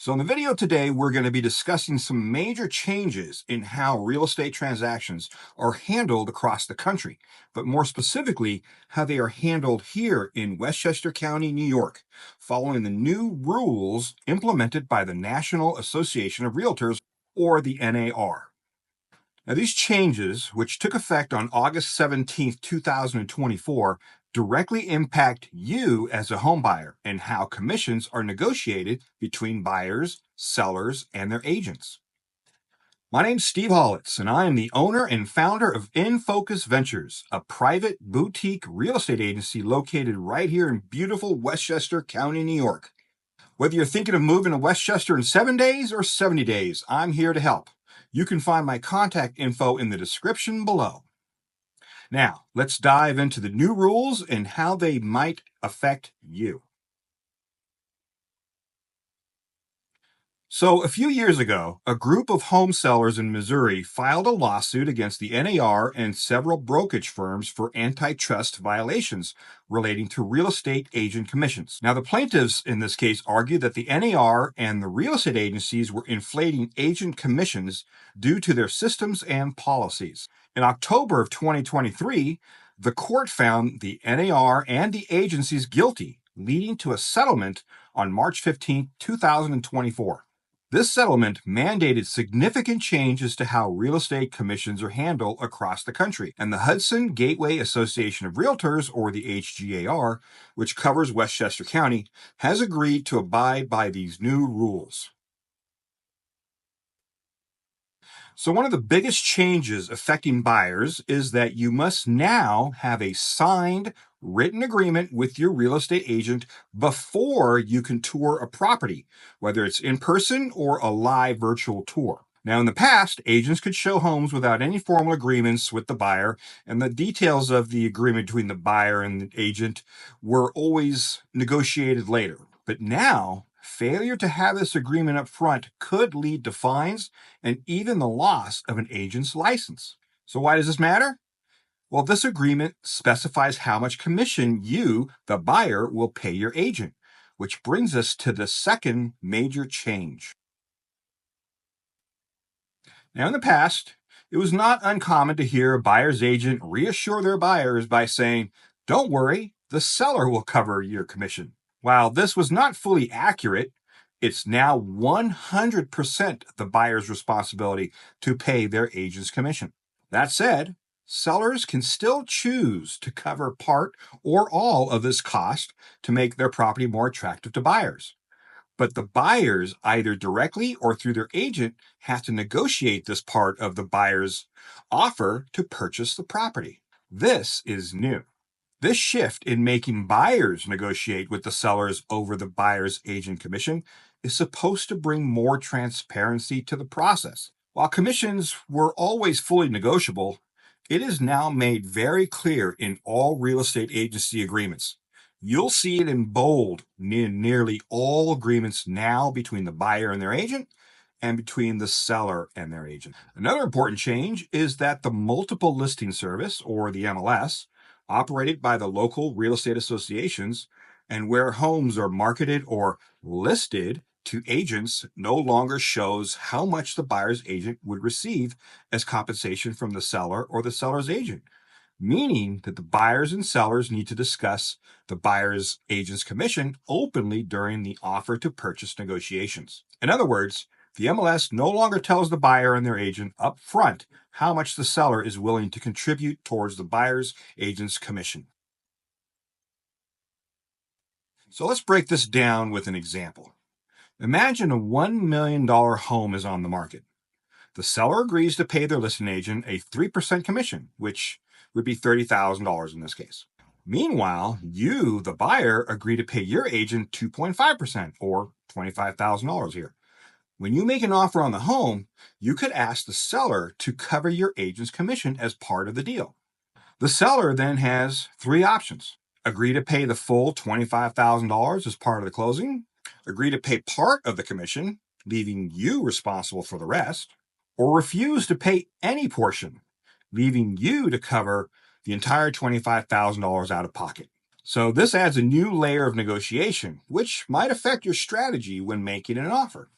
So in the video today, we're going to be discussing some major changes in how real estate transactions are handled across the country, but more specifically, how they are handled here in Westchester County, New York, following the new rules implemented by the National Association of Realtors, or the NAR. Now, these changes, which took effect on August 17th, 2024, directly impact you as a home buyer and how commissions are negotiated between buyers, sellers, and their agents. My name's Steve Hollitz, and I am the owner and founder of In Focus Ventures, a private boutique real estate agency located right here in beautiful Westchester County, New York. Whether you're thinking of moving to Westchester in 7 days or 70 days, I'm here to help. You can find my contact info in the description below. Now, let's dive into the new rules and how they might affect you. So, a few years ago, a group of home sellers in Missouri filed a lawsuit against the NAR and several brokerage firms for antitrust violations relating to real estate agent commissions. Now, the plaintiffs in this case argued that the NAR and the real estate agencies were inflating agent commissions due to their systems and policies. In October of 2023, the court found the NAR and the agencies guilty, leading to a settlement on March 15, 2024. This settlement mandated significant changes to how real estate commissions are handled across the country, and the Hudson Gateway Association of Realtors, or the HGAR, which covers Westchester County, has agreed to abide by these new rules. So one of the biggest changes affecting buyers is that you must now have a signed written agreement with your real estate agent before you can tour a property, whether it's in person or a live virtual tour. Now, in the past, agents could show homes without any formal agreements with the buyer, and the details of the agreement between the buyer and the agent were always negotiated later. But now, failure to have this agreement up front could lead to fines and even the loss of an agent's license. So why does this matter? Well, this agreement specifies how much commission you, the buyer, will pay your agent, which brings us to the second major change. Now, in the past, it was not uncommon to hear a buyer's agent reassure their buyers by saying, "Don't worry, the seller will cover your commission." While this was not fully accurate, it's now 100% the buyer's responsibility to pay their agent's commission. That said, sellers can still choose to cover part or all of this cost to make their property more attractive to buyers. But the buyers, either directly or through their agent, have to negotiate this part of the buyer's offer to purchase the property. This is new. This shift in making buyers negotiate with the sellers over the buyer's agent commission is supposed to bring more transparency to the process. While commissions were always fully negotiable, it is now made very clear in all real estate agency agreements. You'll see it in bold in nearly all agreements now between the buyer and their agent and between the seller and their agent. Another important change is that the multiple listing service, or the MLS, operated by the local real estate associations and where homes are marketed or listed to agents, no longer shows how much the buyer's agent would receive as compensation from the seller or the seller's agent, meaning that the buyers and sellers need to discuss the buyer's agent's commission openly during the offer to purchase negotiations. In other words, the MLS no longer tells the buyer and their agent up front how much the seller is willing to contribute towards the buyer's agent's commission. So let's break this down with an example. Imagine a $1 million home is on the market. The seller agrees to pay their listing agent a 3% commission, which would be $30,000 in this case. Meanwhile, you, the buyer, agree to pay your agent 2.5%, or $25,000 here. When you make an offer on the home, you could ask the seller to cover your agent's commission as part of the deal. The seller then has three options: agree to pay the full $25,000 as part of the closing, agree to pay part of the commission, leaving you responsible for the rest, or refuse to pay any portion, leaving you to cover the entire $25,000 out of pocket. So this adds a new layer of negotiation, which might affect your strategy when making an offer.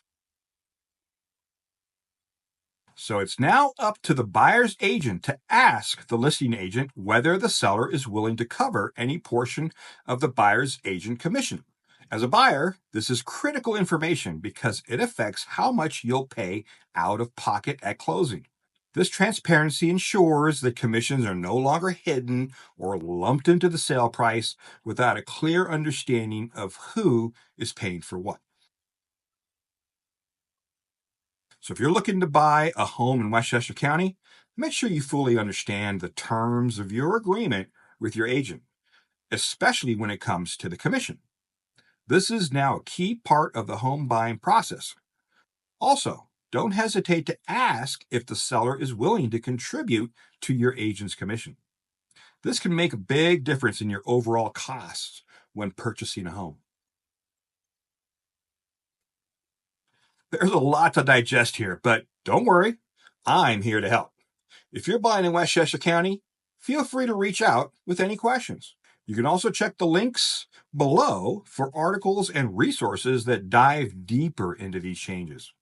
So it's now up to the buyer's agent to ask the listing agent whether the seller is willing to cover any portion of the buyer's agent commission. As a buyer, this is critical information because it affects how much you'll pay out of pocket at closing. This transparency ensures that commissions are no longer hidden or lumped into the sale price without a clear understanding of who is paying for what. So if you're looking to buy a home in Westchester County, make sure you fully understand the terms of your agreement with your agent, especially when it comes to the commission. This is now a key part of the home buying process. Also, don't hesitate to ask if the seller is willing to contribute to your agent's commission. This can make a big difference in your overall costs when purchasing a home. There's a lot to digest here, but don't worry, I'm here to help. If you're buying in Westchester County, feel free to reach out with any questions. You can also check the links below for articles and resources that dive deeper into these changes.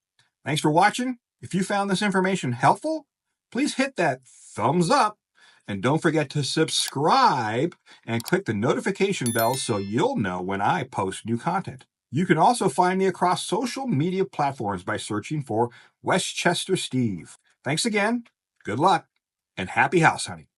Thanks for watching. If you found this information helpful, please hit that thumbs up and don't forget to subscribe and click the notification bell so you'll know when I post new content. You can also find me across social media platforms by searching for Westchester Steve. Thanks again, good luck, and happy house hunting.